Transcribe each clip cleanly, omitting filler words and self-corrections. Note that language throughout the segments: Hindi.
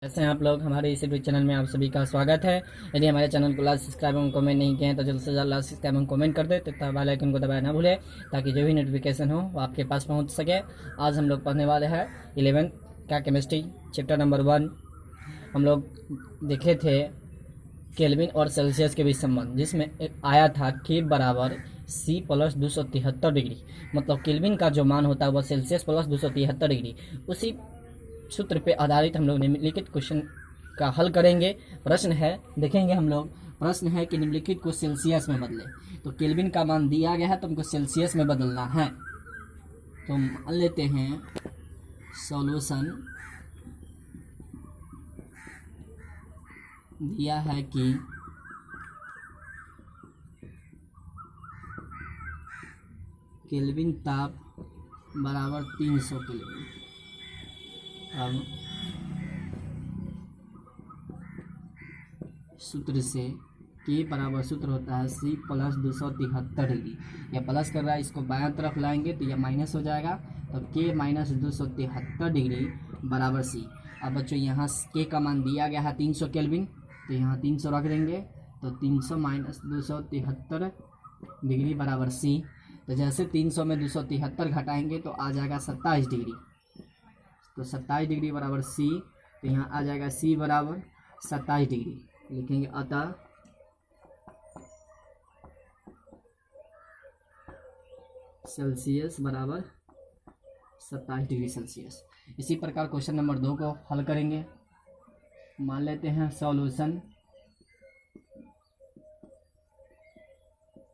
कैसे हैं आप लोग। हमारे इस यूट्यूब चैनल में आप सभी का स्वागत है। यदि हमारे चैनल को लाइक सब्सक्राइब एवं कमेंट नहीं किए हैं तो जल्द से जल्द लाइक सब्सक्राइब एवं कमेंट कर दे तथा बेल आइकन को दबाना ना भूलें ताकि जो भी नोटिफिकेशन हो वो आपके पास पहुंच सके। आज हम लोग पढ़ने वाले हैं 11th का केमिस्ट्री चैप्टर नंबर 1। हम लोग देखे थे केल्विन और सेल्सियस के बीच संबंध, जिसमें एक आया था के बराबर सी प्लस 273 डिग्री। मतलब केल्विन का जो मान होता है वह सेल्सियस प्लस 273 डिग्री। उसी सूत्र पे आधारित हम लोग निम्नलिखित क्वेश्चन का हल करेंगे। प्रश्न है, देखेंगे हम लोग। प्रश्न है कि निम्नलिखित को सेल्सियस में बदले। तो केल्विन का मान दिया गया है तो हमको सेल्सियस में बदलना है। तो मान लेते हैं सॉल्यूशन दिया है कि केल्विन ताप बराबर 300 केल्विन। अब सूत्र से के बराबर सूत्र होता है सी प्लस 273 डिग्री। यह प्लस कर रहा है, इसको बायां तरफ लाएंगे तो यह माइनस हो जाएगा। तो के माइनस 273 डिग्री बराबर सी। अब बच्चों यहाँ के का मान दिया गया है 300 केल्विन, तो यहाँ 300 रख देंगे। तो 300 माइनस 273 डिग्री बराबर सी। तो जैसे 300 में 273 घटाएंगे तो आ जाएगा 27 डिग्री। तो 27 डिग्री बराबर सी। तो यहाँ आ जाएगा सी बराबर 27 डिग्री। लिखेंगे अतः सेल्सियस बराबर 27 डिग्री सेल्सियस। इसी प्रकार क्वेश्चन नंबर 2 को हल करेंगे। मान लेते हैं सॉल्यूशन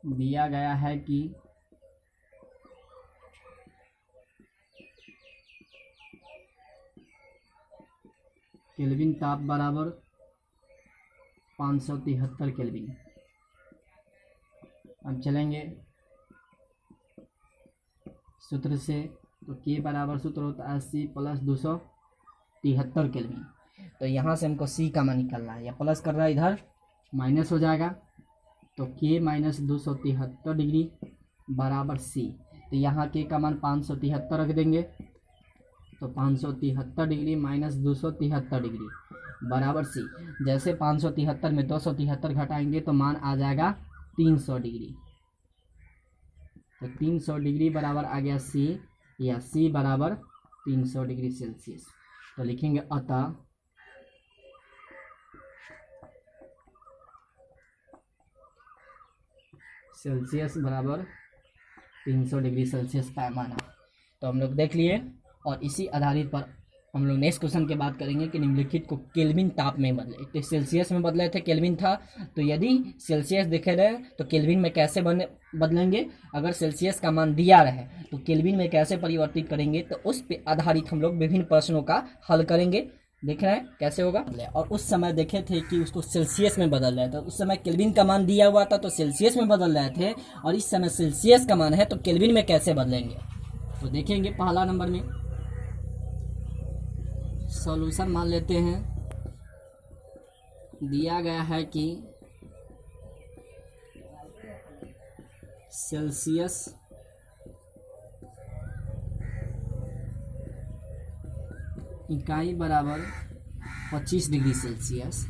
दिया गया है कि केल्विन ताप बराबर 573 केल्विन। अब चलेंगे सूत्र से। तो के बराबर सूत्र होता है सी प्लस 273 केल्विन। तो यहाँ से हमको सी का मान निकालना है। या प्लस कर रहा है, इधर माइनस हो जाएगा। तो के माइनस 273 डिग्री बराबर सी। तो यहाँ के का मान 573 रख देंगे। तो 573 डिग्री माइनस 273 डिग्री बराबर सी। जैसे 573 में 273 घटाएंगे तो मान आ जाएगा 300 डिग्री। तो 300 डिग्री बराबर आ गया सी, या सी बराबर 300 डिग्री सेल्सियस। तो लिखेंगे अतः सेल्सियस बराबर 300 डिग्री सेल्सियस पैमाना। तो हम लोग देख लिए, और इसी आधारित पर हम लोग नेक्स्ट क्वेश्चन की बात करेंगे कि निम्नलिखित को केल्विन ताप में बदले। तो सेल्सियस में बदले थे, केल्विन था। तो यदि सेल्सियस देखे रहे तो केल्विन में कैसे बदलेंगे। अगर सेल्सियस का मान दिया रहे तो केल्विन में कैसे परिवर्तित करेंगे। तो उस पर आधारित हम लोग विभिन्न प्रश्नों का हल करेंगे। देख रहे हैं कैसे होगा। और उस समय देखे थे कि उसको सेल्सियस में बदल रहे थे। उस समय केल्विन का मान दिया हुआ था तो सेल्सियस में बदल रहे थे, और इस समय सेल्सियस का मान है तो केल्विन में कैसे बदलेंगे। तो देखेंगे पहला नंबर में सॉल्यूशन मान लेते हैं। दिया गया है कि सेल्सियस इकाई बराबर 25 डिग्री सेल्सियस।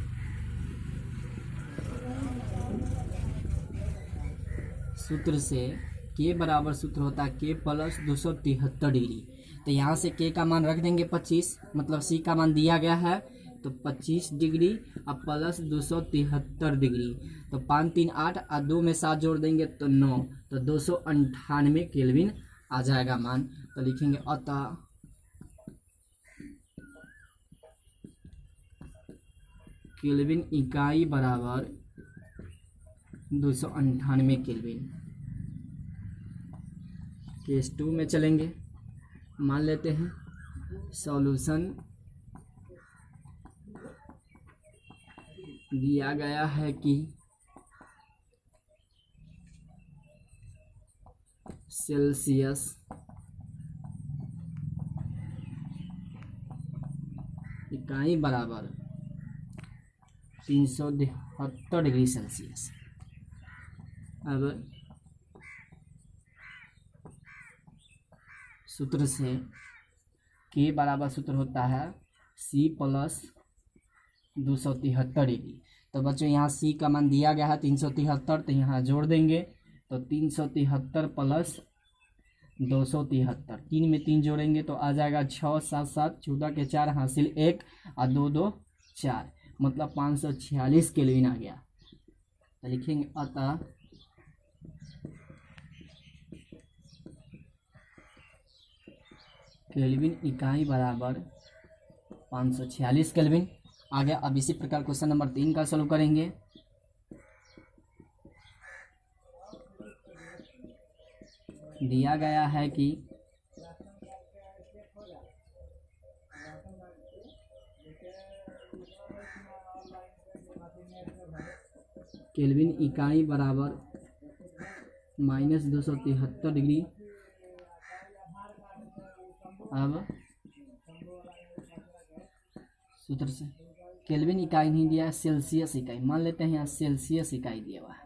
सूत्र से के बराबर सूत्र होता है के प्लस 273 डिग्री। तो यहाँ से के का मान रख देंगे 25, मतलब सी का मान दिया गया है। तो 25 डिग्री अब प्लस 273 डिग्री। तो 5 3 8 और 2 में 7 जोड़ देंगे तो 9। तो 298 केल्विन आ जाएगा मान। तो लिखेंगे अतः केल्विन इकाई बराबर 298 केल्विन। केस 2 में चलेंगे। मान लेते हैं सॉल्यूशन दिया गया है कि सेल्सियस इकाई बराबर 373 डिग्री सेल्सियस। अब सूत्र से के बराबर सूत्र होता है सी प्लस 273 डिग्री। तो बच्चों यहाँ सी का मान दिया गया है 373, तो यहाँ जोड़ देंगे तो 373 प्लस 273, 3 में 3 जोड़ेंगे तो आ जाएगा 6 7 7 14 के 4 हासिल 1 और 2 2 4, मतलब 546 केल्विन आ गया। तो लिखेंगे अतः केल्विन इकाई बराबर 546 केल्विन आ गया। अब इसी प्रकार क्वेश्चन नंबर 3 का सॉल्व करेंगे। दिया गया है कि केल्विन इकाई बराबर -273 डिग्री। अब सूत्र से केल्विन इकाई नहीं दिया, सेल्सियस इकाई मान लेते हैं, यहाँ सेल्सियस इकाई दिया हुआ है।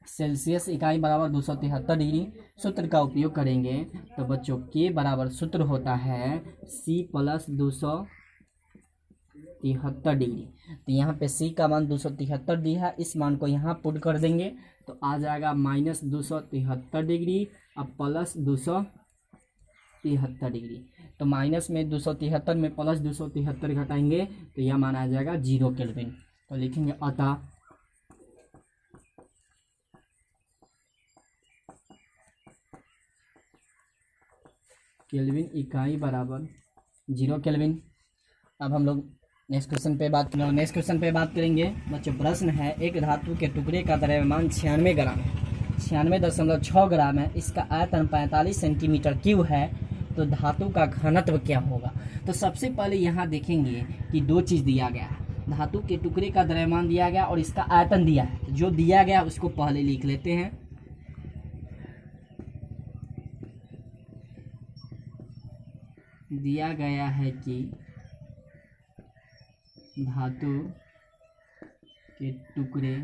सेल्सियस इकाई बराबर 273 डिग्री। सूत्र का उपयोग करेंगे तो बच्चों के बराबर सूत्र होता है C प्लस 273 डिग्री। तो यहाँ पे C का मान 273 दिया है, इस मान को यहाँ पुट कर देंगे तो आ जाएगा -273 डिग्री अब प्लस 273 डिग्री। तो माइनस में 273 में प्लस 273 घटाएंगे तो यह मान आ जाएगा 0 केल्विन। तो लिखेंगे अतः केल्विन इकाई बराबर 0 केल्विन। अब हम लोग नेक्स्ट क्वेश्चन पे बात करेंगे। बच्चों प्रश्न है, एक धातु के टुकड़े का द्रव्यमान 96 ग्राम है, 96.6 ग्राम है, इसका आयतन 45 सेंटीमीटर क्यूब है, तो धातु का घनत्व क्या होगा। तो सबसे पहले यहाँ देखेंगे कि दो चीज़ दिया गया है, धातु के टुकड़े का द्रव्यमान दिया गया और इसका आयतन दिया है। जो दिया गया उसको पहले लिख लेते हैं। दिया गया है कि धातु के टुकड़े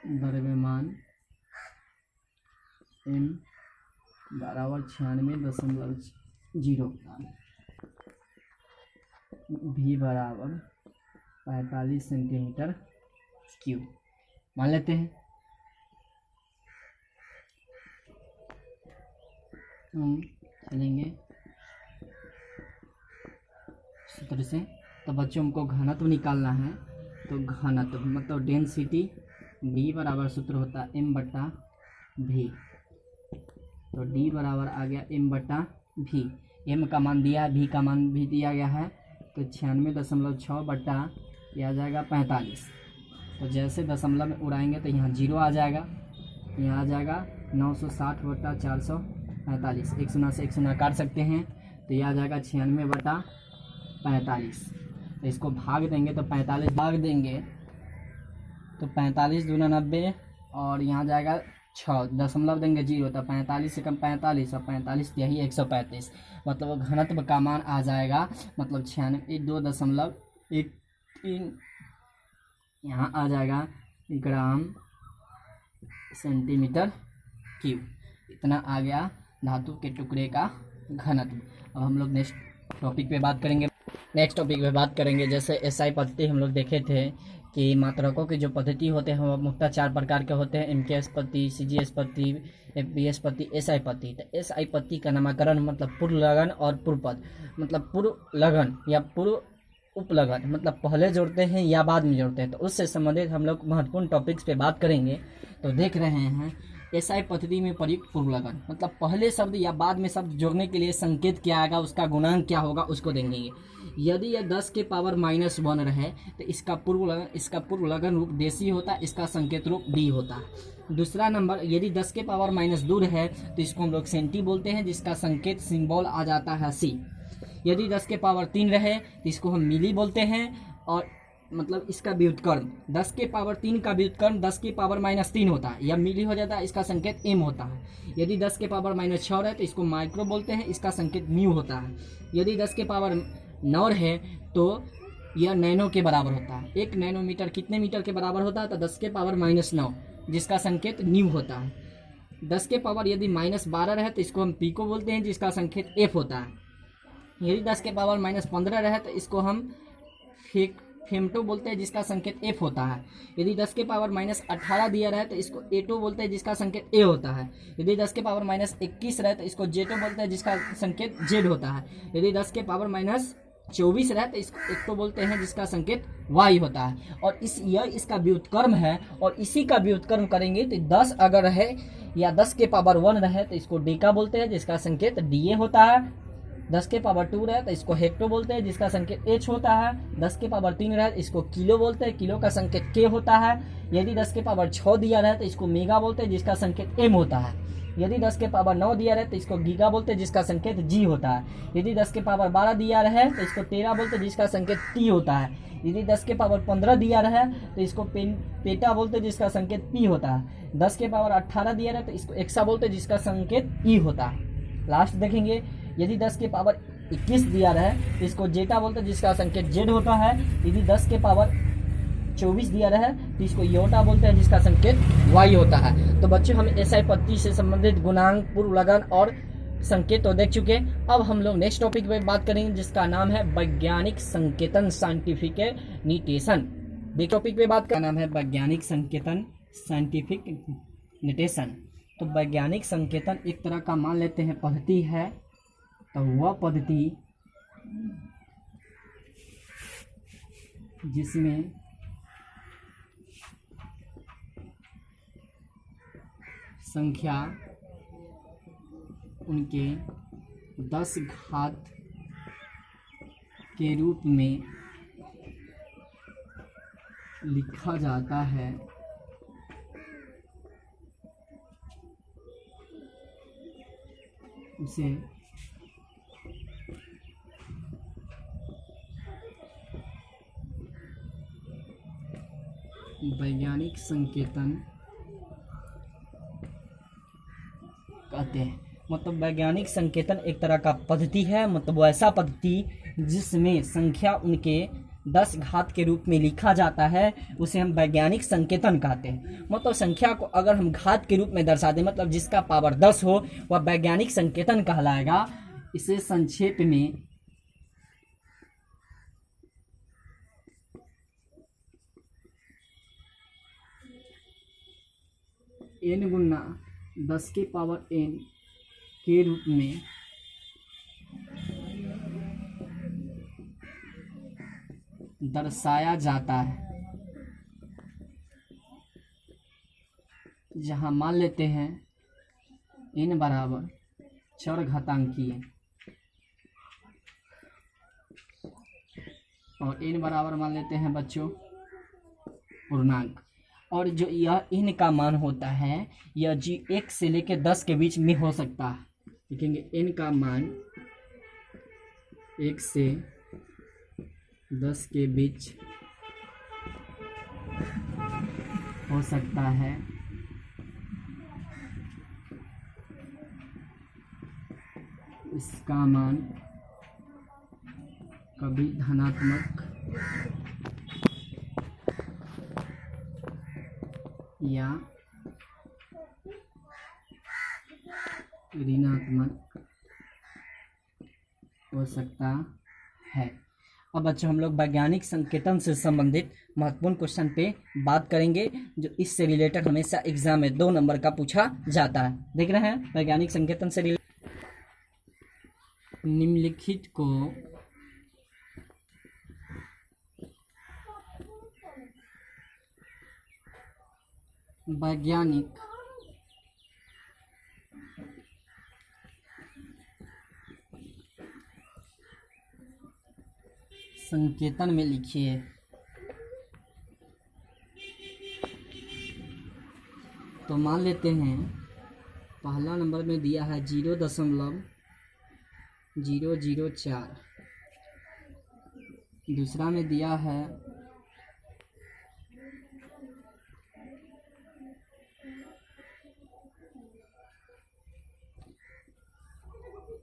द्रव्यमान m बराबर 96.0 ग्राम, v बराबर 45 सेंटीमीटर क्यूब मान लेते हैं। हम चलेंगे सूत्र से। तो बच्चों हमको घनत्व निकालना है, तो घनत्व मतलब डेंसिटी D बराबर सूत्र होता है m/v। तो D बराबर आ गया m/v। m का मान दिया है, v का मान भी दिया गया है, तो 96.6 बटा यह आ जाएगा 45। तो जैसे दशमलव में उड़ाएंगे तो यहाँ 0 आ जाएगा, यहाँ आ जाएगा 960/445, 1 शून्य से 1 शून्य काट सकते हैं तो यह आ जाएगा 96/45। तो इसको भाग देंगे तो 45 भाग देंगे तो 45 दूना 90 और यहाँ जाएगा 6, दशमलव देंगे 0 तो 45 से कम 45 और 45 यही 135, मतलब घनत्व का मान आ जाएगा मतलब 92.13 यहाँ आ जाएगा ग्राम सेंटीमीटर क्यूब। इतना आ गया धातु के टुकड़े का घनत्व। अब हम लोग नेक्स्ट टॉपिक पे बात करेंगे। जैसे एसआई पद्धति हम लोग देखे थे कि मात्रकों की जो पद्धति होते हैं वो मुख्यतः 4 प्रकार के होते हैं, एमकेएस पद्धति, सीजीएस पद्धति, एफबीएस पद्धति, एसआई पद्धति। तो एसआई पद्धति का नामकरण मतलब पूर्व लगन और पूर्व पद, मतलब पूर्व लगन या पूर्व उपलगन, मतलब पहले जोड़ते हैं या बाद में जोड़ते हैं। तो उससे संबंधित हम लोग महत्वपूर्ण टॉपिक्स पे बात करेंगे। तो देख रहे हैं एसआई पद्धति में प्रयुक्त पूर्व लगन, मतलब पहले शब्द या बाद में शब्द जोड़ने के लिए संकेत क्या आएगा, उसका गुणांक क्या होगा उसको देंगे। यदि यह 10 के पावर -1 रहे तो इसका पूर्व लगन रूप देशी होता है, इसका संकेत रूप डी होता है। दूसरा नंबर, यदि 10 के पावर -2 है तो इसको हम लोग सेंटी बोलते हैं, जिसका संकेत सिंबल आ जाता है सी। यदि 10 के पावर 3 रहे तो इसको हम मिली बोलते हैं, और मतलब इसका व्युत्क्रम 10 के पावर 3 का व्युत्क्रम 10 के पावर -3 होता है, यह मिली हो जाता है, इसका संकेत एम होता है। यदि 10 के पावर -6 है तो इसको माइक्रो बोलते हैं, इसका संकेत म्यू होता है। यदि 10 के पावर 9 है तो यह नैनो के बराबर होता है। 1 नैनोमीटर कितने मीटर के बराबर होता है, तो 10 के पावर -9 जिसका संकेत न्यू होता है। 10 के पावर यदि -12 रहे तो इसको हम पिको बोलते हैं, जिसका संकेत एफ होता है। यदि 10 के पावर -15 रहे तो इसको हम फेमटो बोलते हैं, जिसका संकेत एफ होता है। यदि 10 के पावर -18 दिया रहे तो इसको एटो बोलते हैं, जिसका संकेत ए होता है। यदि 10 के पावर -21 रहे तो इसको जेटो बोलते हैं, जिसका संकेत जेड होता है। यदि 10 के पावर -24 रहे तो इसको एक्टो बोलते हैं, जिसका संकेत वाई होता है। और यह इसका व्युत्क्रम है, और इसी का व्युत्क्रम करेंगे तो 10 अगर रहे या 10 के पावर 1 रहे तो इसको डेका बोलते हैं, जिसका संकेत डीए होता है। 10 के पावर 2 रहे तो इसको हेक्टो बोलते हैं, जिसका संकेत एच होता है। 10 के पावर 3 रहे तो इसको किलो बोलते हैं, किलो का संकेत के होता है। यदि 10 के पावर 6 दिया रहे तो इसको मेगा बोलते हैं, जिसका संकेत एम होता है। यदि 10 के पावर 9 दिया रहे तो इसको गीगा बोलते हैं, जिसका संकेत जी होता है। यदि 10 के पावर 12 दिया रहे तो इसको टेरा बोलते हैं, जिसका संकेत टी होता है। यदि 10 के पावर 15 दिया रहे तो इसको पेटा बोलते हैं, जिसका संकेत पी होता है। 10 के पावर 18 दिया रहे तो इसको एक्सा बोलते हैं, जिसका संकेत ई होता है। लास्ट देखेंगे, यदि 10 के पावर 21 दिया रहे तो इसको जेटा बोलते हैं, जिसका संकेत जेड होता है। यदि 10 के पावर 24 दिया रहे तो इसको योटा बोलते हैं, जिसका संकेत वाई होता है। तो बच्चों, हम एसआई पद्धति से संबंधित गुणांक, पूर्व लगन और संकेत तो देख चुके। अब हम लोग नेक्स्ट टॉपिक पे बात करेंगे, जिसका नाम है वैज्ञानिक संकेतन, साइंटिफिक निटेशन। नेक्स्ट टॉपिक पे बात का नाम है वैज्ञानिक संकेतन, साइंटिफिक निटेशन। तो वैज्ञानिक संकेतन एक तरह का मान लेते हैं पद्धति है, तो वह पद्धति जिसमें संख्या उनके 10 घात के रूप में लिखा जाता है, उसे वैज्ञानिक संकेतन कहते हैं। मतलब वैज्ञानिक संकेतन एक तरह का पद्धति है, मतलब वैसा पद्धति जिसमें संख्या उनके 10 घात के रूप में लिखा जाता है, उसे हम वैज्ञानिक संकेतन कहते हैं। मतलब संख्या को अगर हम घात के रूप में दर्शा दें, मतलब जिसका पावर 10 हो, वह वैज्ञानिक संकेतन कहलाएगा। इसे संक्षेप में n गुना 10 के पावर n के रूप में दर्शाया जाता है, जहां मान लेते हैं n बराबर चरघातांकीय और n बराबर मान लेते हैं बच्चों पूर्णांक। और जो यह n का मान होता है, यह जी 1 से लेकर 10 के बीच में हो सकता है। देखेंगे n का मान 1 से 10 के बीच हो सकता है। इसका मान कभी धनात्मक या ऋणात्मक हो सकता है। अब बच्चों, हम लोग वैज्ञानिक संकेतन से संबंधित महत्वपूर्ण क्वेश्चन पे बात करेंगे, जो इससे रिलेटेड हमेशा एग्जाम में 2 नंबर का पूछा जाता है। देख रहे हैं, वैज्ञानिक संकेतन से रिलेटेड निम्नलिखित को वैज्ञानिक संकेतन में लिखिए। तो मान लेते हैं पहला नंबर में दिया है 0.004, दूसरा में दिया है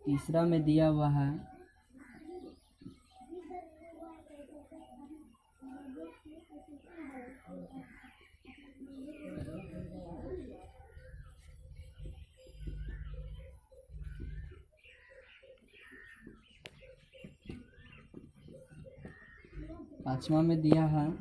3 में दिया हुआ है 0.005। पांचवा में दिया है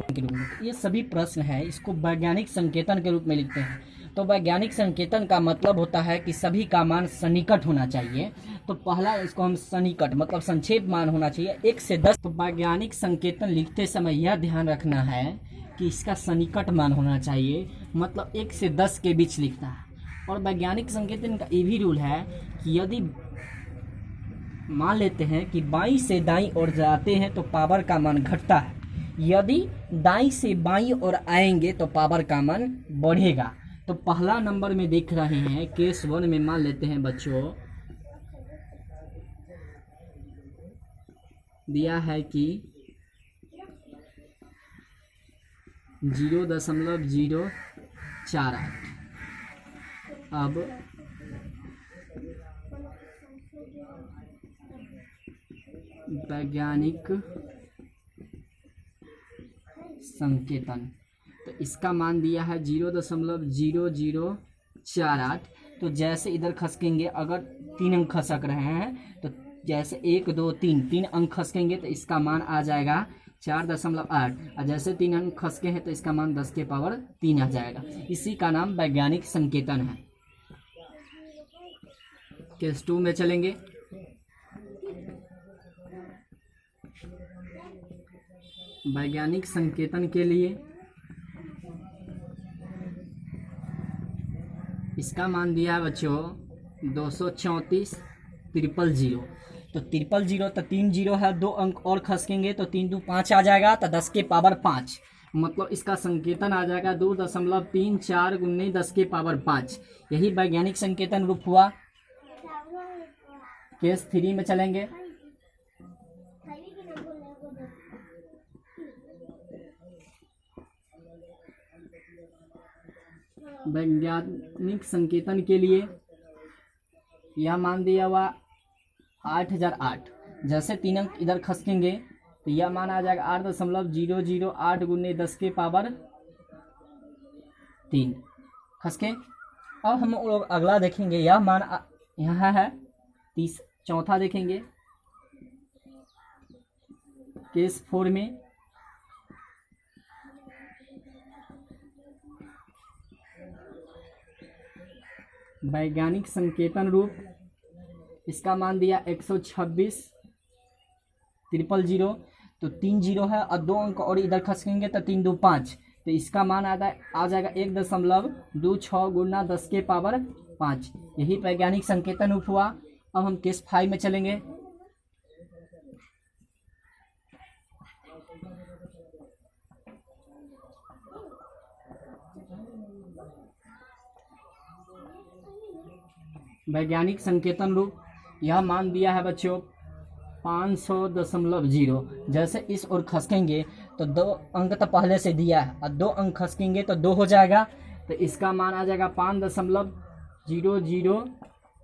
के रूप में। ये सभी प्रश्न है, इसको वैज्ञानिक संकेतन के रूप में लिखते हैं। तो वैज्ञानिक संकेतन का मतलब होता है कि सभी का मान सन्निकट होना चाहिए। तो पहला इसको हम सन्निकट मतलब संक्षेप मान होना चाहिए 1 से 10। तो वैज्ञानिक संकेतन लिखते समय यह ध्यान रखना है कि इसका सन्निकट मान होना चाहिए, मतलब 1 से 10 के बीच लिखता है। और वैज्ञानिक संकेतन का ये भी रूल है कि यदि मान लेते हैं कि बाईं से दाईं ओर जाते हैं तो पावर का मान घटता है, यदि दाईं से बाईं ओर आएंगे तो पावर का मान बढ़ेगा। तो पहला नंबर में देख रहे हैं केस 1 में मान लेते हैं बच्चों, दिया है कि 0.048। अब वैज्ञानिक संकेतन, तो इसका मान दिया है 0.0048। तो जैसे इधर खसकेंगे, अगर 3 अंक खसक रहे हैं तो जैसे 1 2 3 अंक खसकेंगे तो इसका मान आ जाएगा 4.8। और जैसे 3 अंक खसके हैं तो इसका मान 10 के पावर 3 आ जाएगा। इसी का नाम वैज्ञानिक संकेतन है। केस 2 में चलेंगे। वैज्ञानिक संकेतन के लिए इसका मान दिया है बच्चों 234 000। तो 000 तो 3 जीरो है, 2 अंक और खसकेंगे तो 3 2 5 आ जाएगा, तो 10 के पावर 5, मतलब इसका संकेतन आ जाएगा 2.34 गुने 10 के पावर 5। यही वैज्ञानिक संकेतन रूप हुआ। केस 3 में चलेंगे। वैज्ञानिक संकेतन के लिए यह मान दिया हुआ 8008। जैसे 3 अंक इधर खसकेंगे तो यह मान आ जाएगा 8.008 गुने 10 के पावर 3 खसके। अब हम लोग अगला देखेंगे, यह मान यहाँ है। चौथा देखेंगे केस 4 में। वैज्ञानिक संकेतन रूप, इसका मान दिया 126 000। तो 3 जीरो है और 2 अंक और इधर खसकेंगे तो 3 2 5, तो इसका मान आ जाएगा 1.26 गुना 10 के पावर 5। यही वैज्ञानिक संकेतन रूप हुआ। अब हम केस 5 में चलेंगे। वैज्ञानिक संकेतन रूप, यह मान दिया है बच्चों 500.0। जैसे इस ओर खसकेंगे तो 2 अंक तो पहले से दिया है और 2 अंक खसकेंगे तो 2 हो जाएगा, तो इसका मान आ जाएगा 5.00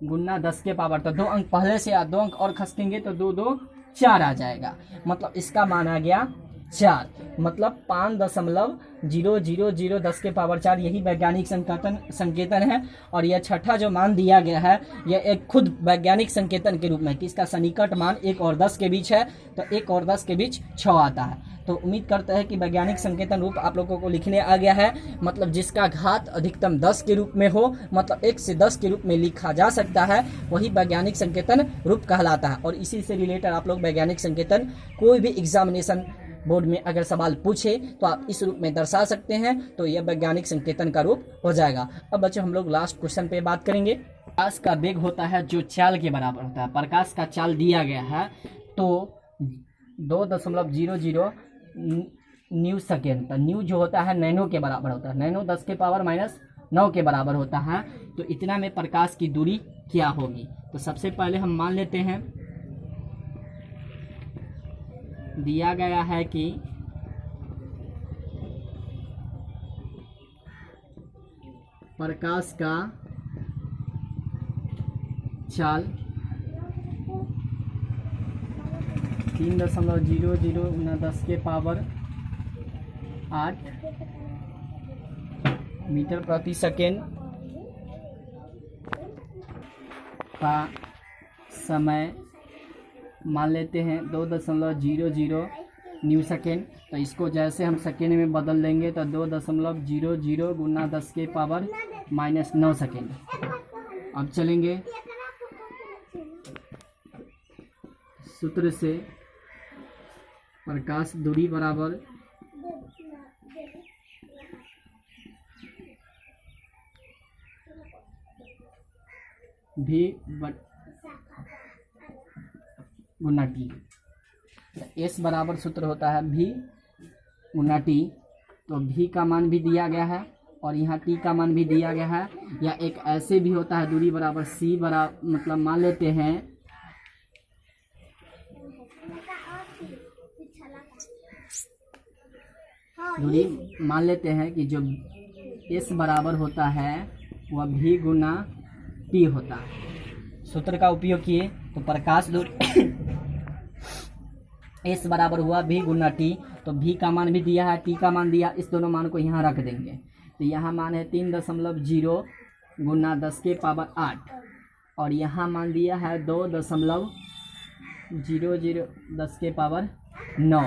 गुना 10 के पावर। तो 2 अंक पहले से 2 अंक और खसकेंगे तो 2 2 4 आ जाएगा, मतलब इसका मान आ गया 4, मतलब 5.000 10 के पावर 4। यही वैज्ञानिक संकेतन है। और यह छठा जो मान दिया गया है यह एक खुद वैज्ञानिक संकेतन के रूप में कि इसका सन्निकट मान 1 और 10 के बीच है, तो 1 और 10 के बीच 6 आता है। तो उम्मीद करते हैं कि वैज्ञानिक संकेतन रूप आप लोगों को लिखने आ गया है, मतलब जिसका घात अधिकतम 10 के रूप में हो, मतलब 1 से 10 के रूप में लिखा जा सकता है, वही वैज्ञानिक संकेतन रूप कहलाता है। और इसी से रिलेटेड आप लोग वैज्ञानिक संकेतन कोई भी एग्जामिनेशन बोर्ड में अगर सवाल पूछे तो आप इस रूप में दर्शा सकते हैं, तो यह वैज्ञानिक संकेतन का रूप हो जाएगा। अब बच्चों हम लोग लास्ट क्वेश्चन पे बात करेंगे। प्रकाश का वेग होता है जो चाल के बराबर होता है। प्रकाश का चाल दिया गया है तो 2.00 न्यू सेकेंड। तो न्यू जो होता है नैनो के बराबर होता है, नैनो 10 के पावर -9 के बराबर होता है। तो इतना में प्रकाश की दूरी क्या होगी? तो सबसे पहले हम मान लेते हैं, दिया गया है कि प्रकाश का चाल 3.00 गुना 10 के पावर 8 मीटर प्रति सेकेंड का समय मान लेते हैं 2.00 न्यू सेकेंड। तो इसको जैसे हम सेकेंड में बदल देंगे तो 2.00 गुना 10 के पावर -9 सेकेंड। अब चलेंगे सूत्र से, प्रकाश दूरी बराबर भी गुना टी। एस बराबर सूत्र होता है भी गुना टी। तो भी का मान भी दिया गया है और यहाँ टी का मान भी दिया गया है। या एक ऐसे भी होता है दूरी बराबर सी बराबर, मतलब मान लेते हैं दूरी मान लेते हैं कि जो एस बराबर होता है वह भी गुना टी होता है। सूत्र का उपयोग किए तो प्रकाश दूरी एस बराबर हुआ भी गुना टी। तो भी का मान भी दिया है, टी का मान दिया, इस दोनों मान को यहाँ रख देंगे। तो यहाँ मान है 3.0 गुना 10 के पावर 8 और यहाँ मान दिया है 2.00 10 के पावर 9।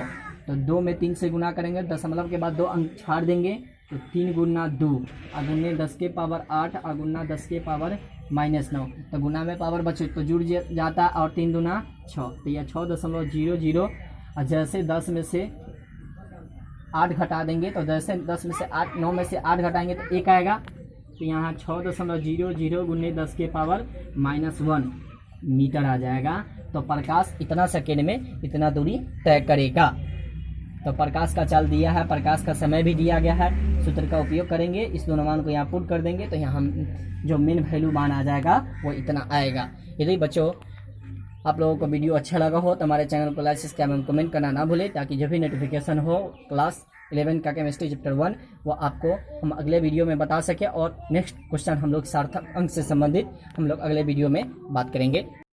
तो 2 में 3 से गुना करेंगे, दशमलव के बाद 2 अंक छाड़ देंगे। तो 3 गुना 2 अगुने 10 के पावर 8 अगुना 10 के पावर -9। तो गुना में पावर बचे तो जुड़ जाता और 3 दूना 6। तो यह 6.00 और जैसे 10 में से 8 घटा देंगे तो जैसे 10 में से 8 9 में से 8 घटाएंगे तो 1 आएगा। तो यहाँ 6.00 गुने 10 के पावर -1 मीटर आ जाएगा। तो प्रकाश इतना सेकेंड में इतना दूरी तय करेगा। तो प्रकाश का चाल दिया है, प्रकाश का समय भी दिया गया है। सूत्र का उपयोग करेंगे, इस दोनों मान को यहाँ पुट कर देंगे तो यहाँ हम जो मेन वैल्यू मान आ जाएगा वो इतना आएगा। यदि बच्चों आप लोगों को वीडियो अच्छा लगा हो तो हमारे चैनल को लाइक सब्सक्राइब एवं कमेंट करना ना भूलें, ताकि जो भी नोटिफिकेशन हो क्लास 11 का केमिस्ट्री चैप्टर 1 वो आपको हम अगले वीडियो में बता सके। और नेक्स्ट क्वेश्चन हम लोग सार्थक अंक से संबंधित हम लोग अगले वीडियो में बात करेंगे।